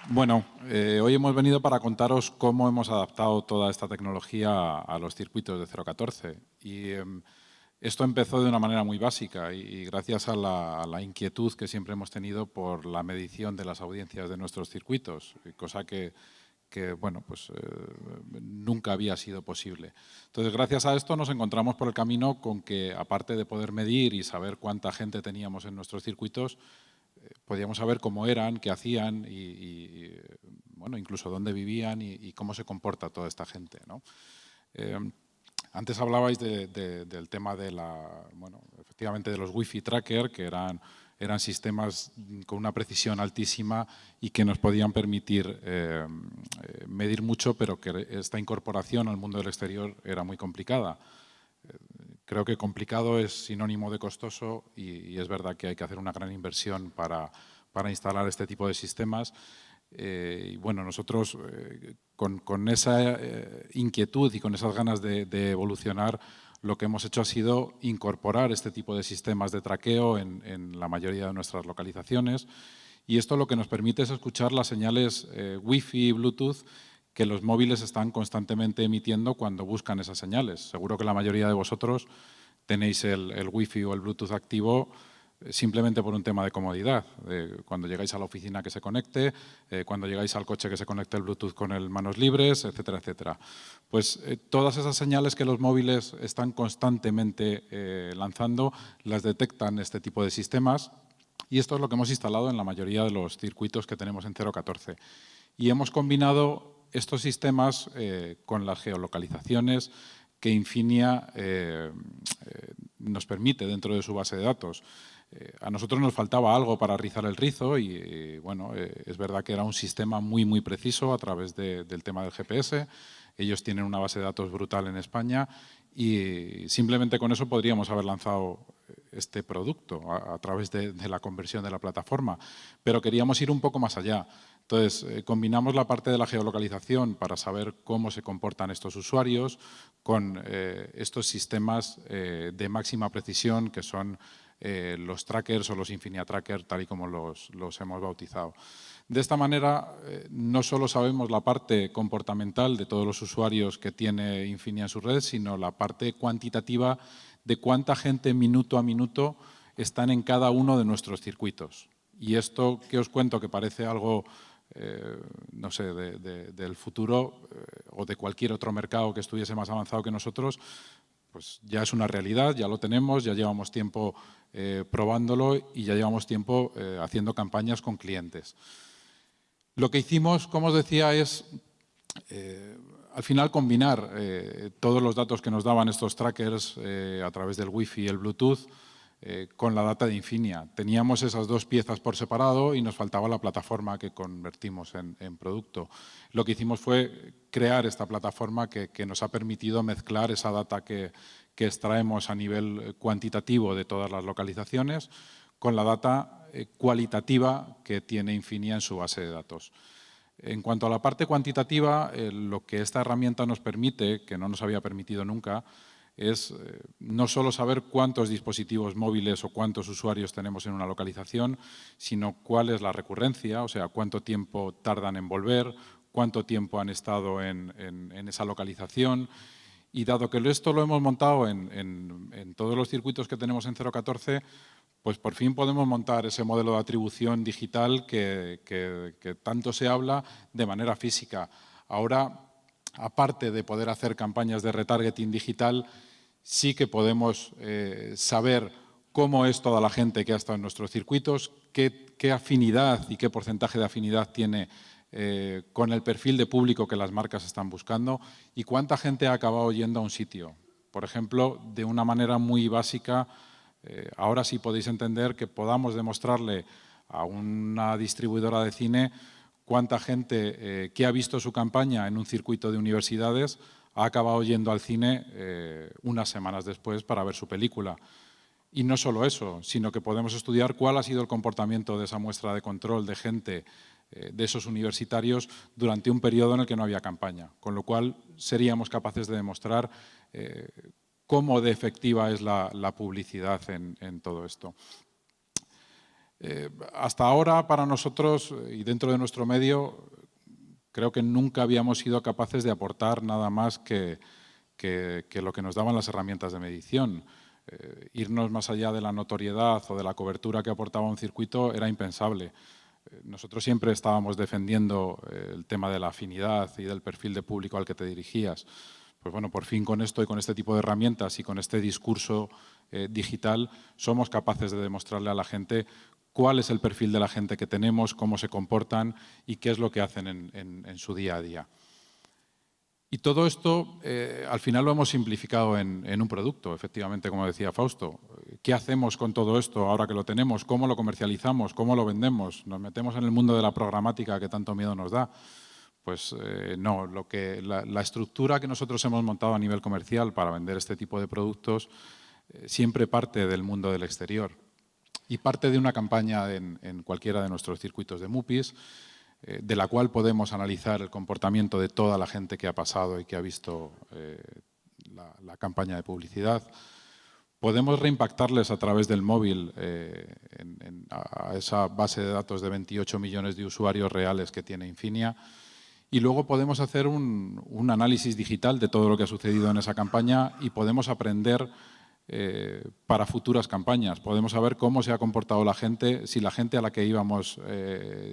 Bueno, hoy hemos venido para contaros cómo hemos adaptado toda esta tecnología a los circuitos de 014. Y esto empezó de una manera muy básica y gracias a la inquietud que siempre hemos tenido por la medición de las audiencias de nuestros circuitos, cosa que bueno, pues nunca había sido posible. Entonces, gracias a esto nos encontramos por el camino con que, aparte de poder medir y saber cuánta gente teníamos en nuestros circuitos, podíamos saber cómo eran, qué hacían bueno, incluso dónde vivían y cómo se comporta toda esta gente, ¿no? Antes hablabais del tema de bueno, efectivamente de los Wi-Fi tracker, que eran sistemas con una precisión altísima y que nos podían permitir medir mucho, pero que esta incorporación al mundo del exterior era muy complicada. Creo que complicado es sinónimo de costoso y es verdad que hay que hacer una gran inversión para instalar este tipo de sistemas. Y bueno, nosotros con esa inquietud y con esas ganas de evolucionar, lo que hemos hecho ha sido incorporar este tipo de sistemas de traqueo en la mayoría de nuestras localizaciones. Y esto lo que nos permite es escuchar las señales Wi-Fi y Bluetooth que los móviles están constantemente emitiendo cuando buscan esas señales. Seguro que la mayoría de vosotros tenéis el Wi-Fi o el Bluetooth activo simplemente por un tema de comodidad. Cuando llegáis a la oficina que se conecte, cuando llegáis al coche que se conecte el Bluetooth con el manos libres, etcétera, etcétera. Pues todas esas señales que los móviles están constantemente lanzando las detectan este tipo de sistemas y esto es lo que hemos instalado en la mayoría de los circuitos que tenemos en 014. Y hemos combinado estos sistemas con las geolocalizaciones que Infinia nos permite dentro de su base de datos. A nosotros nos faltaba algo para rizar el rizo y bueno, es verdad que era un sistema muy preciso a través del tema del GPS. Ellos tienen una base de datos brutal en España y simplemente con eso podríamos haber lanzado este producto a través de la conversión de la plataforma, pero queríamos ir un poco más allá. Entonces, combinamos la parte de la geolocalización para saber cómo se comportan estos usuarios con estos sistemas de máxima precisión que son los trackers o los Infinia Tracker, tal y como los hemos bautizado. De esta manera, no solo sabemos la parte comportamental de todos los usuarios que tiene Infinia en su red, sino la parte cuantitativa de cuánta gente minuto a minuto están en cada uno de nuestros circuitos. Y esto que os cuento, que parece algo, no sé, del futuro o de cualquier otro mercado que estuviese más avanzado que nosotros, pues ya es una realidad, ya lo tenemos, ya llevamos tiempo probándolo y ya llevamos tiempo haciendo campañas con clientes. Lo que hicimos, como os decía, es al final combinar todos los datos que nos daban estos trackers a través del Wi-Fi y el Bluetooth con la data de Infinia. Teníamos esas dos piezas por separado y nos faltaba la plataforma que convertimos en producto. Lo que hicimos fue crear esta plataforma que nos ha permitido mezclar esa data que extraemos a nivel cuantitativo de todas las localizaciones con la data cualitativa que tiene Infinia en su base de datos. En cuanto a la parte cuantitativa, lo que esta herramienta nos permite, que no nos había permitido nunca, es no solo saber cuántos dispositivos móviles o cuántos usuarios tenemos en una localización, sino cuál es la recurrencia, o sea, cuánto tiempo tardan en volver, cuánto tiempo han estado en esa localización. Y dado que esto lo hemos montado en todos los circuitos que tenemos en 014, pues por fin podemos montar ese modelo de atribución digital que tanto se habla de manera física. Ahora, aparte de poder hacer campañas de retargeting digital, sí que podemos saber cómo es toda la gente que ha estado en nuestros circuitos, qué afinidad y qué porcentaje de afinidad tiene con el perfil de público que las marcas están buscando y cuánta gente ha acabado yendo a un sitio. Por ejemplo, de una manera muy básica, ahora sí podéis entender que podamos demostrarle a una distribuidora de cine cuánta gente que ha visto su campaña en un circuito de universidades ha acabado yendo al cine unas semanas después para ver su película. Y no solo eso, sino que podemos estudiar cuál ha sido el comportamiento de esa muestra de control de gente de esos universitarios durante un periodo en el que no había campaña, con lo cual seríamos capaces de demostrar cómo de efectiva es la publicidad en todo esto. Hasta ahora, para nosotros y dentro de nuestro medio, creo que nunca habíamos sido capaces de aportar nada más que lo que nos daban las herramientas de medición. Irnos más allá de la notoriedad o de la cobertura que aportaba un circuito era impensable. Nosotros siempre estábamos defendiendo el tema de la afinidad y del perfil de público al que te dirigías. Pues bueno, por fin con esto y con este tipo de herramientas y con este discurso digital somos capaces de demostrarle a la gente cuál es el perfil de la gente que tenemos, cómo se comportan y qué es lo que hacen en su día a día. Y todo esto, al final lo hemos simplificado en un producto, efectivamente, como decía Fausto. ¿Qué hacemos con todo esto ahora que lo tenemos? ¿Cómo lo comercializamos? ¿Cómo lo vendemos? ¿Nos metemos en el mundo de la programática que tanto miedo nos da? Pues no, la estructura que nosotros hemos montado a nivel comercial para vender este tipo de productos siempre parte del mundo del exterior y parte de una campaña en cualquiera de nuestros circuitos de MUPIs, de la cual podemos analizar el comportamiento de toda la gente que ha pasado y que ha visto la campaña de publicidad. Podemos reimpactarles a través del móvil a esa base de datos de 28 millones de usuarios reales que tiene Infinia y luego podemos hacer un análisis digital de todo lo que ha sucedido en esa campaña y podemos aprender para futuras campañas. Podemos saber cómo se ha comportado la gente, si la gente a la que íbamos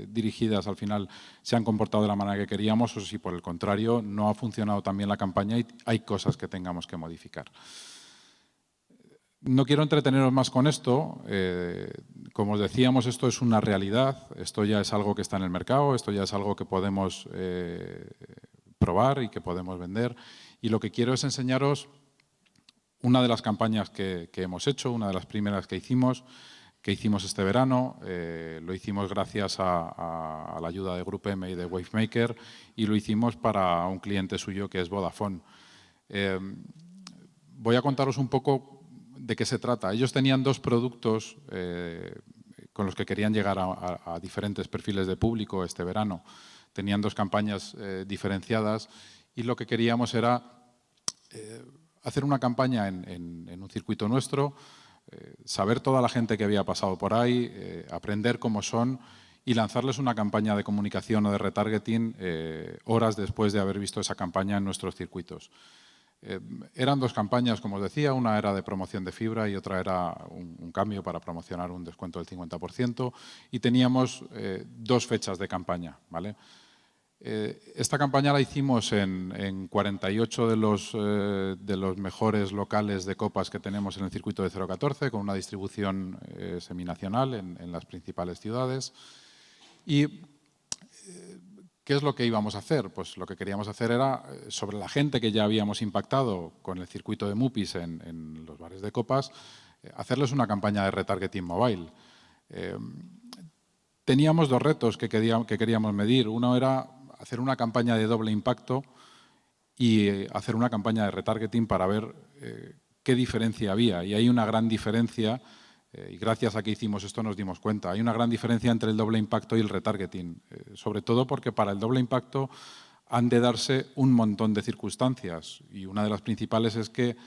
dirigidas al final se han comportado de la manera que queríamos o si por el contrario no ha funcionado tan bien la campaña y hay cosas que tengamos que modificar. No quiero entreteneros más con esto. Como os decíamos, esto es una realidad, esto ya es algo que está en el mercado, esto ya es algo que podemos probar y que podemos vender. Y lo que quiero es enseñaros una de las campañas que hemos hecho, una de las primeras que hicimos este verano. Lo hicimos gracias a la ayuda de Grupo M y de Wavemaker y lo hicimos para un cliente suyo que es Vodafone. Voy a contaros un poco de qué se trata. Ellos tenían dos productos con los que querían llegar a diferentes perfiles de público este verano. Tenían dos campañas diferenciadas y lo que queríamos era hacer una campaña en un circuito nuestro, saber toda la gente que había pasado por ahí, aprender cómo son y lanzarles una campaña de comunicación o de retargeting horas después de haber visto esa campaña en nuestros circuitos. Eran dos campañas, como os decía, una era de promoción de fibra y otra era un cambio para promocionar un descuento del 50% y teníamos dos fechas de campaña, ¿vale? Esta campaña la hicimos en 48 de los mejores locales de copas que tenemos en el circuito de 014, con una distribución seminacional en las principales ciudades. ¿Y qué es lo que íbamos a hacer? Pues lo que queríamos hacer era, sobre la gente que ya habíamos impactado con el circuito de MUPIs en los bares de copas, hacerles una campaña de retargeting mobile. Teníamos dos retos que queríamos medir. Uno era hacer una campaña de doble impacto y hacer una campaña de retargeting para ver qué diferencia había. Y hay una gran diferencia, y gracias a que hicimos esto nos dimos cuenta, hay una gran diferencia entre el doble impacto y el retargeting, sobre todo porque para el doble impacto han de darse un montón de circunstancias y una de las principales es que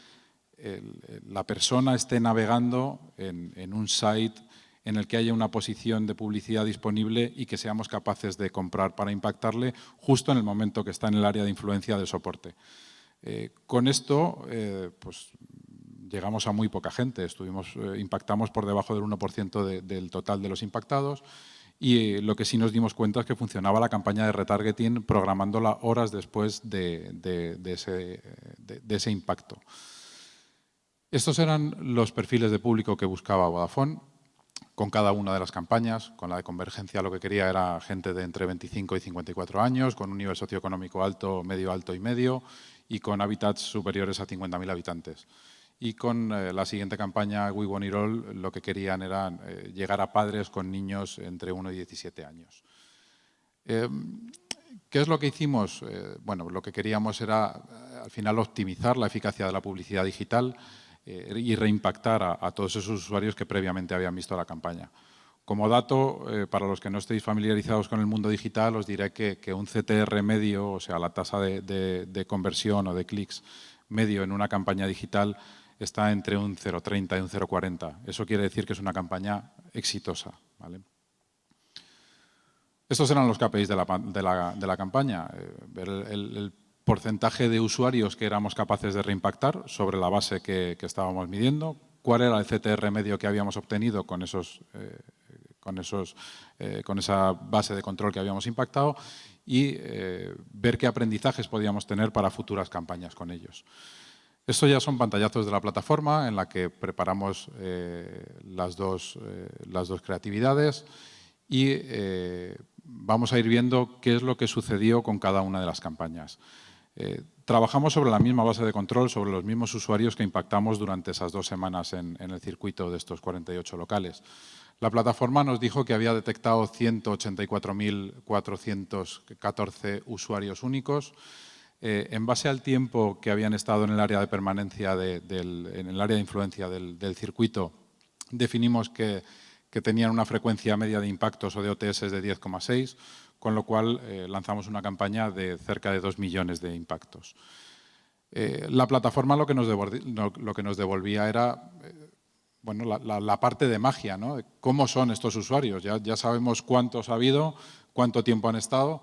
la persona esté navegando en un site en el que haya una posición de publicidad disponible y que seamos capaces de comprar para impactarle justo en el momento que está en el área de influencia de soporte. Con esto, pues llegamos a muy poca gente. Impactamos por debajo del 1% del total de los impactados y lo que sí nos dimos cuenta es que funcionaba la campaña de retargeting programándola horas después de ese impacto. Estos eran los perfiles de público que buscaba Vodafone con cada una de las campañas. Con la de convergencia lo que quería era gente de entre 25 y 54 años, con un nivel socioeconómico alto y medio y con hábitats superiores a 50.000 habitantes. Y con la siguiente campaña, We Want It All, lo que querían era llegar a padres con niños entre 1 y 17 años. ¿Qué es lo que hicimos? Bueno, lo que queríamos era al final optimizar la eficacia de la publicidad digital y reimpactar a todos esos usuarios que previamente habían visto la campaña. Como dato, para los que no estéis familiarizados con el mundo digital, os diré que un CTR medio, o sea, la tasa de conversión o de clics medio en una campaña digital está entre un 0,30 y un 0,40. Eso quiere decir que es una campaña exitosa, ¿vale? Estos eran los KPIs de la campaña. Ver el porcentaje de usuarios que éramos capaces de reimpactar sobre la base que estábamos midiendo, cuál era el CTR medio que habíamos obtenido con esa base de control que habíamos impactado y ver qué aprendizajes podíamos tener para futuras campañas con ellos. Estos ya son pantallazos de la plataforma en la que preparamos las dos creatividades y vamos a ir viendo qué es lo que sucedió con cada una de las campañas. Trabajamos sobre la misma base de control, sobre los mismos usuarios que impactamos durante esas 2 semanas en el circuito de estos 48 locales. La plataforma nos dijo que había detectado 184.414 usuarios únicos. En base al tiempo que habían estado en el área de permanencia, en el área de influencia del circuito, definimos que tenían una frecuencia media de impactos o de OTS de 10,6, con lo cual lanzamos una campaña de cerca de 2 millones de impactos. La plataforma lo que nos devolvía era bueno, la parte de magia, ¿no? ¿Cómo son estos usuarios? Ya sabemos cuántos ha habido, cuánto tiempo han estado,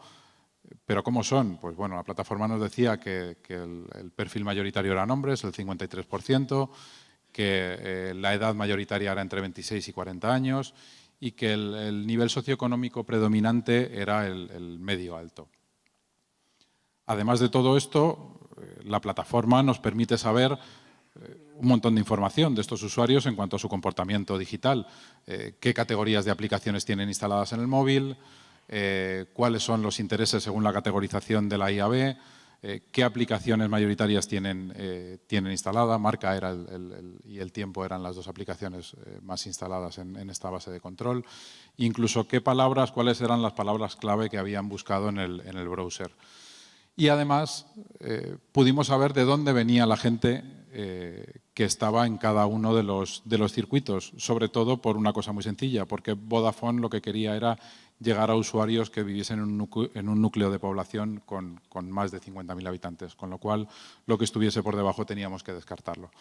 pero ¿cómo son? Pues bueno, la plataforma nos decía que el perfil mayoritario eran hombres, el 53%, que la edad mayoritaria era entre 26 y 40 años y que el nivel socioeconómico predominante era el medio alto. Además de todo esto, la plataforma nos permite saber un montón de información de estos usuarios en cuanto a su comportamiento digital, qué categorías de aplicaciones tienen instaladas en el móvil, cuáles son los intereses según la categorización de la IAB, qué aplicaciones mayoritarias tienen instalada, marca era y el tiempo eran las 2 aplicaciones más instaladas en esta base de control, incluso cuáles eran las palabras clave que habían buscado en el browser. Y además pudimos saber de dónde venía la gente que estaba en cada uno de los circuitos, sobre todo por una cosa muy sencilla, porque Vodafone lo que quería era llegar a usuarios que viviesen en un núcleo de población con más de 50.000 habitantes, con lo cual lo que estuviese por debajo teníamos que descartarlo.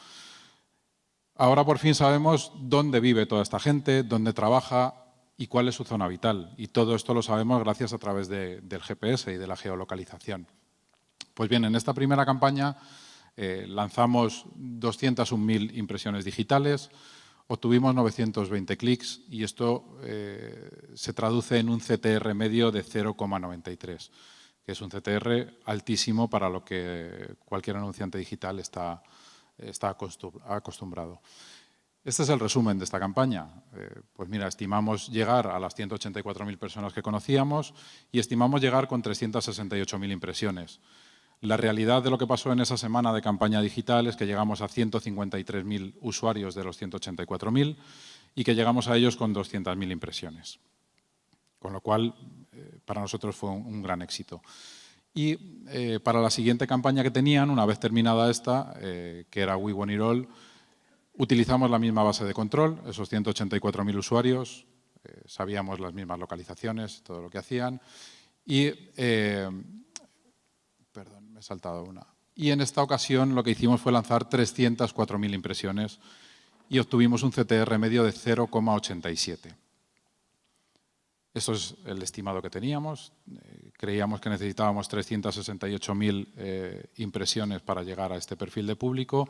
Ahora por fin sabemos dónde vive toda esta gente, dónde trabaja y cuál es su zona vital. Y todo esto lo sabemos gracias a través del GPS y de la geolocalización. Pues bien, en esta primera campaña lanzamos 201.000 impresiones digitales, obtuvimos 920 clics y esto se traduce en un CTR medio de 0,93, que es un CTR altísimo para lo que cualquier anunciante digital está acostumbrado. Este es el resumen de esta campaña. Pues mira, estimamos llegar a las 184.000 personas que conocíamos y estimamos llegar con 368.000 impresiones. La realidad de lo que pasó en esa semana de campaña digital es que llegamos a 153.000 usuarios de los 184.000 y que llegamos a ellos con 200.000 impresiones. Con lo cual, para nosotros fue un gran éxito. Y para la siguiente campaña que tenían, una vez terminada esta, que era We Want It All, utilizamos la misma base de control, esos 184.000 usuarios, sabíamos las mismas localizaciones, todo lo que hacían y perdón, me he saltado una. Y en esta ocasión lo que hicimos fue lanzar 304.000 impresiones y obtuvimos un CTR medio de 0,87. Eso es el estimado que teníamos. Creíamos que necesitábamos 368.000 impresiones para llegar a este perfil de público.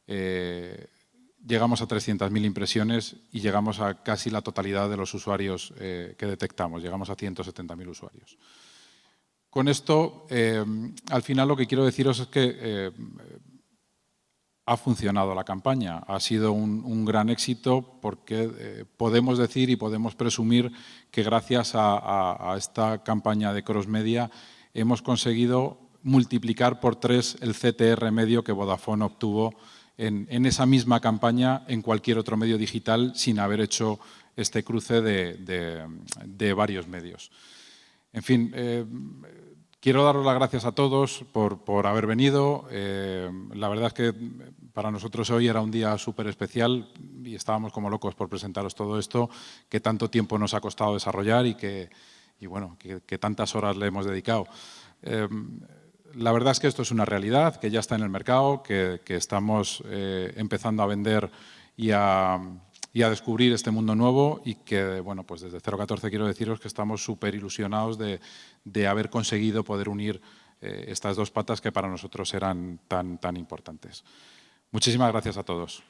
Llegamos a 300.000 impresiones y llegamos a casi la totalidad de los usuarios que detectamos. Llegamos a 170.000 usuarios. Con esto, al final lo que quiero deciros es que ha funcionado la campaña. Ha sido un gran éxito porque podemos decir y podemos presumir que gracias a esta campaña de cross-media hemos conseguido multiplicar por 3 el CTR medio que Vodafone obtuvo en esa misma campaña en cualquier otro medio digital sin haber hecho este cruce de varios medios. En fin, quiero daros las gracias a todos por haber venido. La verdad es que para nosotros hoy era un día súper especial y estábamos como locos por presentaros todo esto que tanto tiempo nos ha costado desarrollar y que tantas horas le hemos dedicado. La verdad es que esto es una realidad, que ya está en el mercado, que estamos empezando a vender y a y a descubrir este mundo nuevo y que, bueno, pues desde 014 quiero deciros que estamos súper ilusionados de haber conseguido poder unir estas dos patas que para nosotros eran tan importantes. Muchísimas gracias a todos.